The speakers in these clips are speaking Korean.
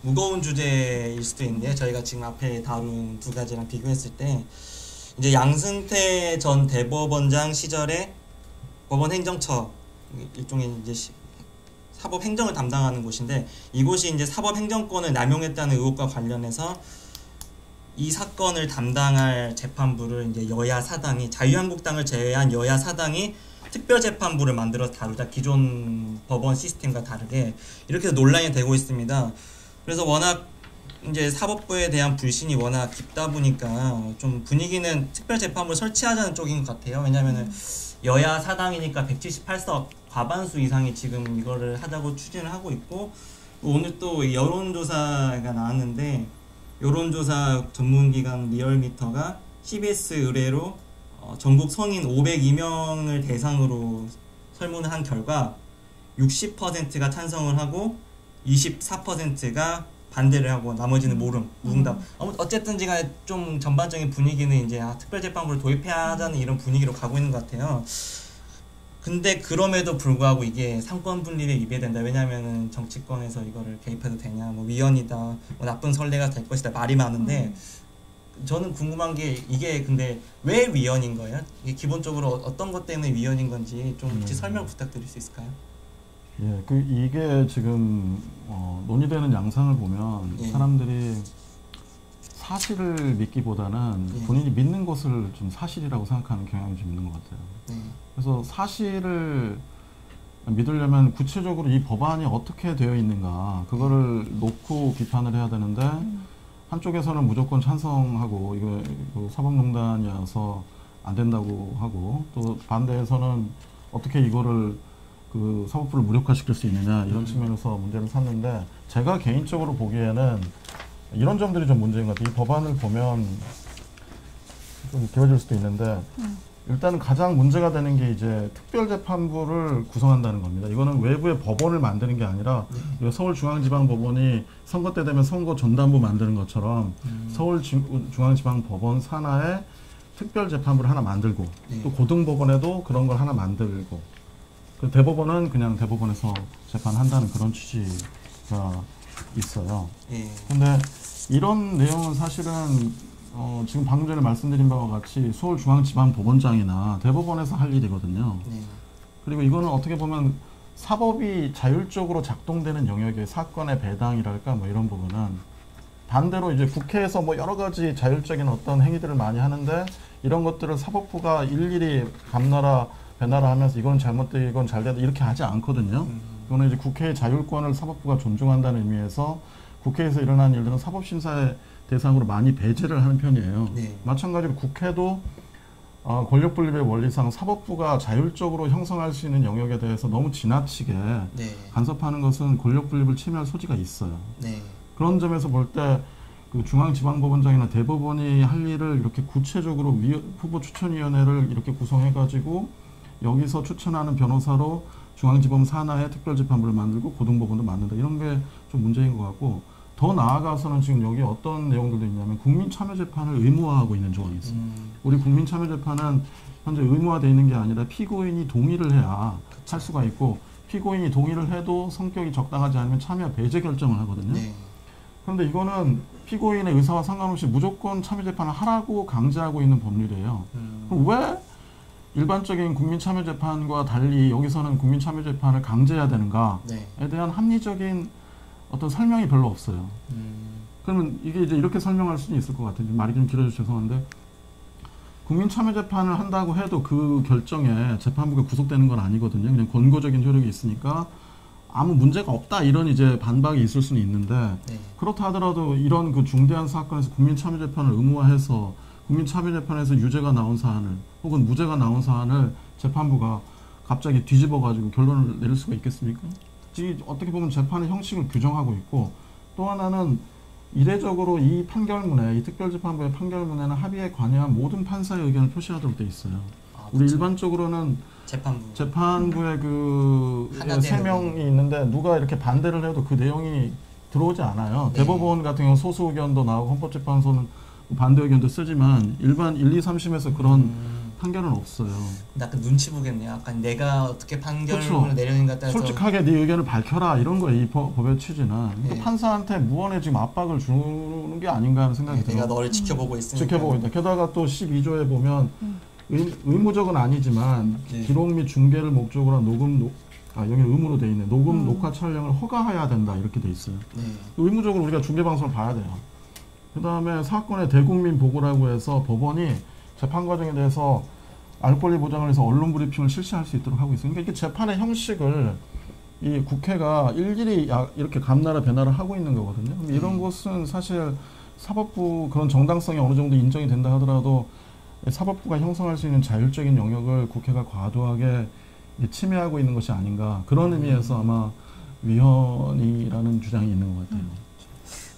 무거운 주제일 수도 있는데 저희가 지금 앞에 다룬 두 가지랑 비교했을 때 이제 양승태 전 대법원장 시절에 법원행정처 일종의 이제 사법 행정을 담당하는 곳인데 이곳이 이제 사법 행정권을 남용했다는 의혹과 관련해서 이 사건을 담당할 재판부를 이제 여야 사당이 자유한국당을 제외한 여야 사당이 특별재판부를 만들어 다루자 기존 법원 시스템과 다르게 이렇게 논란이 되고 있습니다. 그래서 워낙 이제 사법부에 대한 불신이 워낙 깊다 보니까 좀 분위기는 특별재판부를 설치하자는 쪽인 것 같아요. 왜냐면은 여야 사당이니까 178석 과반수 이상이 지금 이거를 하자고 추진을 하고 있고 오늘 또 여론조사가 나왔는데 여론조사 전문기관 리얼미터가 CBS 의뢰로 전국 성인 502명을 대상으로 설문을 한 결과 60%가 찬성을 하고 24%가 반대를 하고 나머지는 모름, 무응답. 어쨌든 간에 좀 전반적인 분위기는 이제 특별재판부를 도입해야 하자는 이런 분위기로 가고 있는 것 같아요. 근데 그럼에도 불구하고 이게 상권 분립에 위배된다. 왜냐면은 정치권에서 이거를 개입해도 되냐, 뭐 위헌이다, 뭐 나쁜 선례가 될 것이다 말이 많은데 저는 궁금한 게 이게 근데 왜 위헌인 거예요? 이게 기본적으로 어떤 것 때문에 위헌인 건지 좀 혹시 설명 부탁드릴 수 있을까요? 예, 이게 지금 논의되는 양상을 보면 예. 사람들이 사실을 믿기보다는 예. 본인이 믿는 것을 좀 사실이라고 생각하는 경향이 좀 있는 것 같아요. 그래서 사실을 믿으려면 구체적으로 이 법안이 어떻게 되어 있는가 그거를 놓고 비판을 해야 되는데 한쪽에서는 무조건 찬성하고 이거 사법농단이어서 안 된다고 하고 또 반대에서는 어떻게 이거를 그 사법부를 무력화시킬 수 있느냐 이런 측면에서 문제를 삼는데 제가 개인적으로 보기에는 이런 점들이 좀 문제인 것 같아요. 이 법안을 보면 좀 길어질 수도 있는데 일단은 가장 문제가 되는 게 이제 특별재판부를 구성한다는 겁니다. 이거는 외부의 법원을 만드는 게 아니라 서울중앙지방법원이 선거 때 되면 선거 전담부 만드는 것처럼 서울중앙지방법원 산하에 특별재판부를 하나 만들고 또 고등법원에도 그런 걸 하나 만들고 그 대법원은 그냥 대법원에서 재판한다는 그런 취지가 있어요. 근데 이런 내용은 사실은 지금 방금 전에 말씀드린 바와 같이 서울중앙지방법원장이나 대법원에서 할 일이거든요. 그리고 이거는 어떻게 보면 사법이 자율적으로 작동되는 영역의 사건의 배당이랄까 뭐 이런 부분은 반대로 이제 국회에서 뭐 여러 가지 자율적인 어떤 행위들을 많이 하는데 이런 것들을 사법부가 일일이 감나라 배나라 하면서 이건 잘못돼 이건 잘되다 이렇게 하지 않거든요. 이거는 이제 국회의 자율권을 사법부가 존중한다는 의미에서 국회에서 일어난 일들은 사법심사의 대상으로 많이 배제를 하는 편이에요. 마찬가지로 국회도 권력분립의 원리상 사법부가 자율적으로 형성할 수 있는 영역에 대해서 너무 지나치게 간섭하는 것은 권력분립을 침해할 소지가 있어요. 그런 점에서 볼 때 그 중앙지방법원장이나 대법원이 할 일을 이렇게 구체적으로 후보 추천위원회를 이렇게 구성해가지고 여기서 추천하는 변호사로 중앙지법 산하에 특별재판부를 만들고 고등법원도 만든다. 이런 게 좀 문제인 것 같고 더 나아가서는 지금 여기 어떤 내용들도 있냐면 국민참여재판을 의무화하고 있는 조항이 있어요. 우리 국민참여재판은 현재 의무화되어 있는 게 아니라 피고인이 동의를 해야 할 수가 있고 피고인이 동의를 해도 성격이 적당하지 않으면 참여 배제 결정을 하거든요. 그런데 이거는 피고인의 의사와 상관없이 무조건 참여재판을 하라고 강제하고 있는 법률이에요. 그럼 왜 일반적인 국민참여재판과 달리 여기서는 국민참여재판을 강제해야 되는가에 대한 합리적인 어떤 설명이 별로 없어요. 그러면 이게 이제 이렇게 설명할 수는 있을 것 같아요. 말이 좀 길어져서 죄송한데 국민참여재판을 한다고 해도 그 결정에 재판부가 구속되는 건 아니거든요. 그냥 권고적인 효력이 있으니까 아무 문제가 없다 이런 이제 반박이 있을 수는 있는데 그렇다 하더라도 이런 그 중대한 사건에서 국민참여재판을 의무화해서 국민참여재판에서 유죄가 나온 사안을 혹은 무죄가 나온 사안을 재판부가 갑자기 뒤집어가지고 결론을 내릴 수가 있겠습니까? 이 어떻게 보면 재판의 형식을 규정하고 있고 또 하나는 이례적으로 이 판결문에 이 특별재판부의 판결문에는 합의에 관여한 모든 판사의 의견을 표시하도록 돼 있어요. 우리 일반적으로는 재판부의 그 3명이 있는데 누가 이렇게 반대를 해도 그 내용이 들어오지 않아요. 대법원 같은 경우는 소수 의견도 나오고 헌법재판소는 반대 의견도 쓰지만 일반 1, 2, 3심에서 그런 판결은 없어요. 약간 눈치 보겠네요. 약간 내가 어떻게 판결을 그렇죠. 내리는가 따라서 솔직하게 네 의견을 밝혀라 이런 거예요. 이 법의 취지는. 그러니까 네. 판사한테 무언의 지금 압박을 주는 게 아닌가 하는 생각이 들어요. 내가 너를 지켜보고 있으니까. 지켜보고 있다. 게다가 또 12조에 보면 의무적은 아니지만 네. 기록 및 중계를 목적으로 한 여기 의무로 돼 있네. 녹음, 녹화 촬영을 허가해야 된다 이렇게 돼 있어요. 네. 의무적으로 우리가 중계방송을 봐야 돼요. 그 다음에 사건의 대국민 보고라고 해서 법원이 재판 과정에 대해서 알 권리 보장을 해서 언론 브리핑을 실시할 수 있도록 하고 있어요. 그러니까 이게 재판의 형식을 이 국회가 일일이 이렇게 감나라 배나라 하고 있는 거거든요. 이런 것은 사실 사법부 그런 정당성이 어느 정도 인정이 된다 하더라도 사법부가 형성할 수 있는 자율적인 영역을 국회가 과도하게 침해하고 있는 것이 아닌가. 그런 의미에서 아마 위헌이라는 주장이 있는 것 같아요.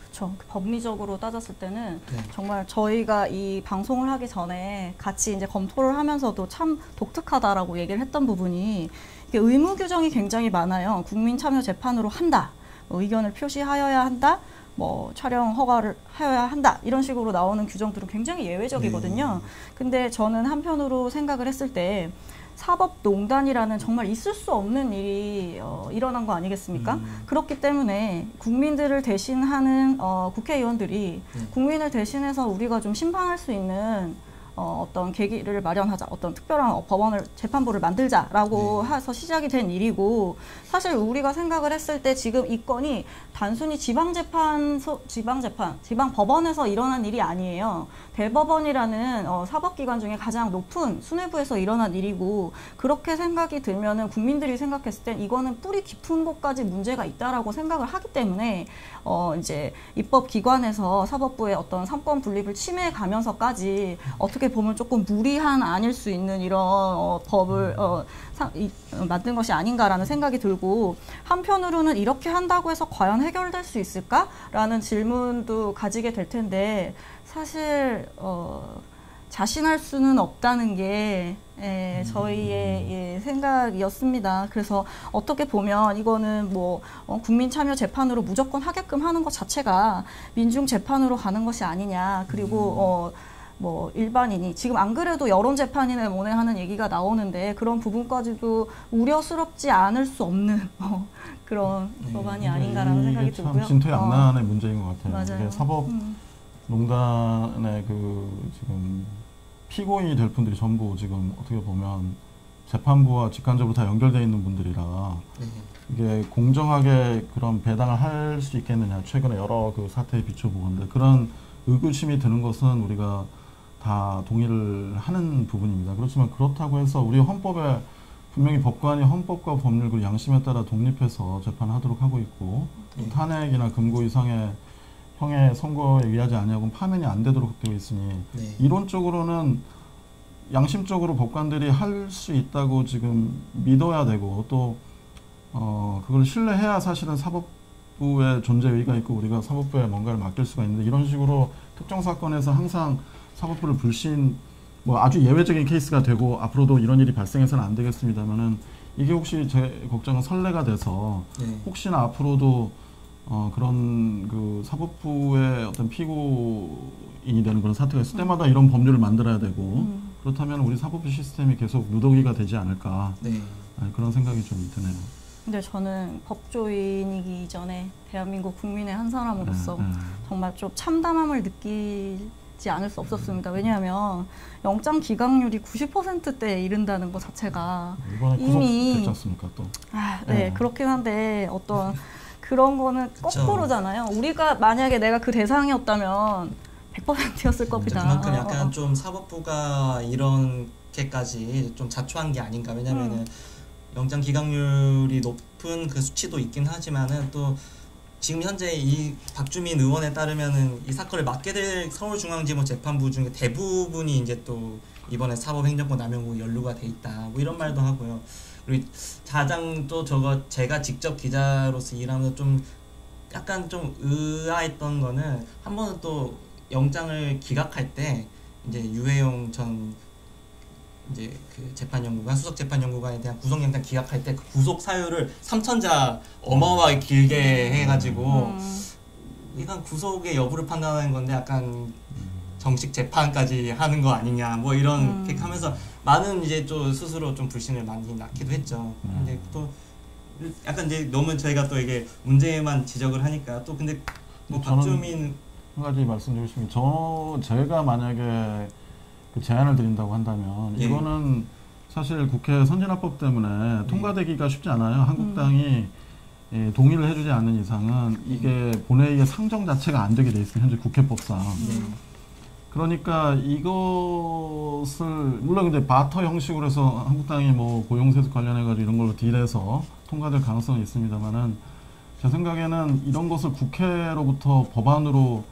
그렇죠. 법리적으로 따졌을 때는 네. 정말 저희가 이 방송을 하기 전에 같이 이제 검토를 하면서도 참 독특하다라고 얘기를 했던 부분이 이게 의무 규정이 굉장히 많아요. 국민 참여 재판으로 한다. 뭐 의견을 표시하여야 한다. 뭐 촬영 허가를 하여야 한다. 이런 식으로 나오는 규정들은 굉장히 예외적이거든요. 근데 저는 한편으로 생각을 했을 때 사법농단이라는 정말 있을 수 없는 일이 일어난 거 아니겠습니까? 그렇기 때문에 국민들을 대신하는 국회의원들이 국민을 대신해서 우리가 좀 심판할 수 있는 어떤 계기를 마련하자, 어떤 특별한 법원을 재판부를 만들자라고 해서 시작이 된 일이고, 사실 우리가 생각을 했을 때 지금 이 건이 단순히 지방법원에서 일어난 일이 아니에요. 대법원이라는 사법기관 중에 가장 높은 수뇌부에서 일어난 일이고, 그렇게 생각이 들면은 국민들이 생각했을 땐 이거는 뿌리 깊은 곳까지 문제가 있다라고 생각을 하기 때문에 이제 입법기관에서 사법부의 어떤 삼권 분립을 침해해 가면서까지 어떻게 보면 조금 무리한 아닐 수 있는 이런 법을 만든 것이 아닌가라는 생각이 들고, 한편으로는 이렇게 한다고 해서 과연 해결될 수 있을까라는 질문도 가지게 될 텐데, 사실 자신할 수는 없다는 게 저희의 생각이었습니다. 그래서 어떻게 보면 이거는 뭐 국민 참여 재판으로 무조건 하게끔 하는 것 자체가 민중 재판으로 가는 것이 아니냐. 그리고 뭐 일반인이 지금 안 그래도 여론 재판이네 뭐네 하는 얘기가 나오는데, 그런 부분까지도 우려스럽지 않을 수 없는 그런 법안이 아닌가라는 생각이 들고요. 참 진퇴양난의 문제인 것 같아요. 맞아요. 이게 사법농단의 그 지금 피고인이 될 분들이 전부 지금 어떻게 보면 재판부와 직간접으로 다 연결되어 있는 분들이라 이게 공정하게 그런 배당을 할 수 있겠느냐. 최근에 여러 그 사태에 비춰보건데 그런 의구심이 드는 것은 우리가 다 동의를 하는 부분입니다. 그렇지만 그렇다고 해서 우리 헌법에 분명히 법관이 헌법과 법률 그리고 양심에 따라 독립해서 재판하도록 하고 있고, 탄핵이나 금고 이상의 형의 선고에 의하지 아니하고는 파면이 안 되도록 되어 있으니 이론적으로는 양심적으로 법관들이 할 수 있다고 지금 믿어야 되고, 또 그걸 신뢰해야 사실은 사법부의 존재 의의가 있고 우리가 사법부에 뭔가를 맡길 수가 있는데, 이런 식으로 특정 사건에서 항상 사법부를 뭐 아주 예외적인 케이스가 되고 앞으로도 이런 일이 발생해서는 안 되겠습니다만은, 이게 혹시 제 걱정은 선례가 돼서 혹시나 앞으로도 그런 그 사법부의 어떤 피고인이 되는 그런 사태가 있을 때마다 이런 법률을 만들어야 되고, 그렇다면 우리 사법부 시스템이 계속 누더기가 되지 않을까, 그런 생각이 좀 드네요. 근데 저는 법조인이기 전에 대한민국 국민의 한 사람으로서 정말 좀 참담함을 느끼지 않을 수 없었습니다. 왜냐하면 영장 기각률이 90%대에 이른다는 것 자체가 이번에 이미 구속됐지 않습니까 또? 그렇긴 한데 어떤 그런 거는 그쵸. 거꾸로잖아요. 우리가 만약에 내가 그 대상이었다면 100%였을 겁니다. 그만큼 약간 좀 사법부가 이렇게까지 좀 자초한 게 아닌가. 왜냐면은 영장 기각률이 높은 그 수치도 있긴 하지만은, 또 지금 현재 이 박주민 의원에 따르면은 이 사건을 맡게 될 서울중앙지법 재판부 중에 대부분이 이제 또 이번에 사법행정권 남용 연루가 돼 있다, 뭐 이런 말도 하고요. 그리고 가장 또 제가 직접 기자로서 일하면서 좀 약간 좀 의아했던 거는, 한 번은 또 영장을 기각할 때 이제 유해용 전 이제 그 재판연구관, 수석재판연구관에 대한 구속영장 기각할 때 그 구속 사유를 3천자 어마어마하게 길게 해가지고 이건 구속의 여부를 판단하는 건데, 약간 정식 재판까지 하는 거 아니냐 뭐 이런 하면서 많은 이제 또 스스로 좀 불신을 많이 낳기도 했죠. 근데 또 약간 이제 너무 저희가 또 이게 문제만 지적을 하니까 또 근데 뭐 박주민 한 가지 말씀드리고 싶은 게 제가 만약에 그 제안을 드린다고 한다면 이거는 사실 국회 선진화법 때문에 통과되기가 쉽지 않아요. 한국당이 동의를 해주지 않는 이상은 이게 본회의의 상정 자체가 안 되게 돼 있어요. 현재 국회법상. 그러니까 이것을 물론 이제 바터 형식으로 해서 한국당이 뭐 고용세습 관련해가지고 이런 걸로 딜해서 통과될 가능성은 있습니다만은 제 생각에는 이런 것을 국회로부터 법안으로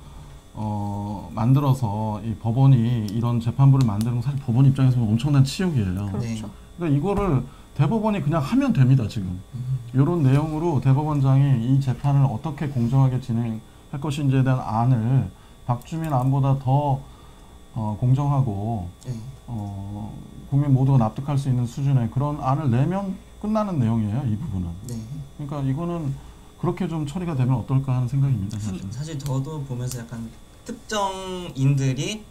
만들어서 이 법원이 이런 재판부를 만드는 건 사실 법원 입장에서 보면 엄청난 치욕이에요. 그렇죠. 그러니까 이거를 대법원이 그냥 하면 됩니다, 지금. 이런 내용으로 대법원장이 이 재판을 어떻게 공정하게 진행할 것인지에 대한 안을 박주민 안보다 더 공정하고 국민 모두가 납득할 수 있는 수준의 그런 안을 내면 끝나는 내용이에요, 이 부분은. 그러니까 이거는 그렇게 좀 처리가 되면 어떨까 하는 생각입니다. 사실 저도 보면서 약간 특정인들이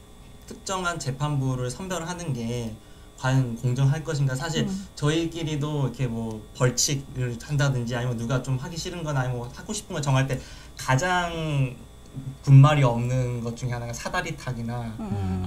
특정한 재판부를 선별하는 게 과연 공정할 것인가. 사실 저희끼리도 이렇게 뭐 벌칙을 한다든지 아니면 누가 좀 하기 싫은 거나 아니면 뭐 하고 싶은 거 정할 때 가장 군말이 없는 것 중에 하나가 사다리 타기나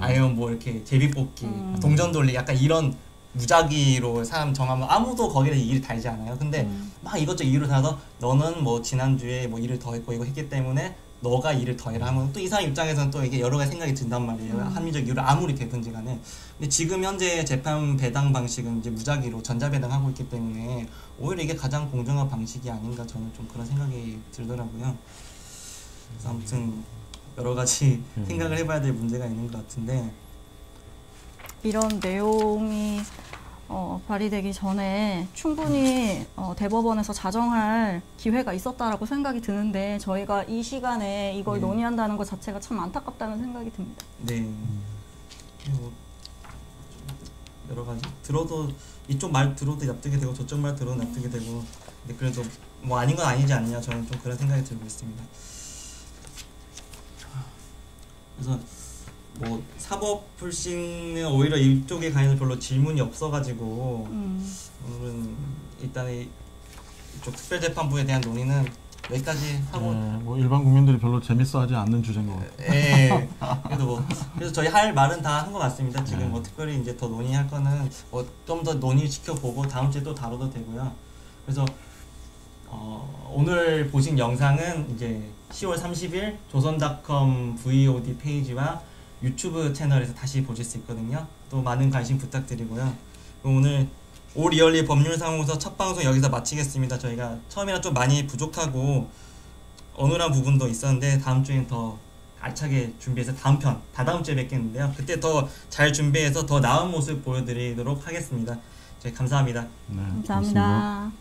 아니면 뭐 이렇게 제비뽑기, 동전 돌리 약간 이런 무작위로 사람 정하면 아무도 거기에 일을 달지 않아요. 근데 막 이것저것 이유를 달아서 너는 뭐 지난주에 뭐 일을 더 했고 이거 했기 때문에 너가 일을 더 해라 하면 또 이 사람 입장에서는 또 이게 여러 가지 생각이 든단 말이에요. 합리적 이유를 아무리 되든지 간에. 근데 지금 현재 재판 배당 방식은 이제 무작위로 전자배당하고 있기 때문에 오히려 이게 가장 공정한 방식이 아닌가 저는 좀 그런 생각이 들더라고요. 그래서 아무튼 여러 가지 생각을 해봐야 될 문제가 있는 것 같은데 이런 내용이 발의되기 전에 충분히 대법원에서 자정할 기회가 있었다라고 생각이 드는데 저희가 이 시간에 이걸 논의한다는 것 자체가 참 안타깝다는 생각이 듭니다. 네. 여러 가지 들어도 이쪽 말 들어도 납득이 되고 저쪽 말 들어도 납득이 되고 근데 그래도 뭐 아닌 건 아니지 않냐 저는 좀 그런 생각이 들고 있습니다. 그래서 뭐 사법 불신은 오히려 이쪽에 관해서 별로 질문이 없어가지고 오늘은 일단 이쪽 특별재판부에 대한 논의는 여기까지 하고 뭐 일반 국민들이 별로 재밌어하지 않는 주제인 것 같아요. 예. 그래도 뭐 그래서 저희 할 말은 다 한 것 같습니다. 지금 뭐 특별히 이제 더 논의할 거는 뭐 좀 더 논의시켜 보고 다음 주에 또 다뤄도 되고요. 그래서 오늘 보신 영상은 이제 10월 30일 조선닷컴 VOD 페이지와 유튜브 채널에서 다시 보실 수 있거든요. 또 많은 관심 부탁드리고요. 오늘 오리얼리 법률사무소 첫 방송 여기서 마치겠습니다. 저희가 처음이라 좀 많이 부족하고 어눌한 부분도 있었는데 다음 주엔 더 알차게 준비해서 다다음 주에 뵙겠는데요. 그때 더 잘 준비해서 더 나은 모습 보여드리도록 하겠습니다. 저희 감사합니다. 네, 감사합니다. 고맙습니다.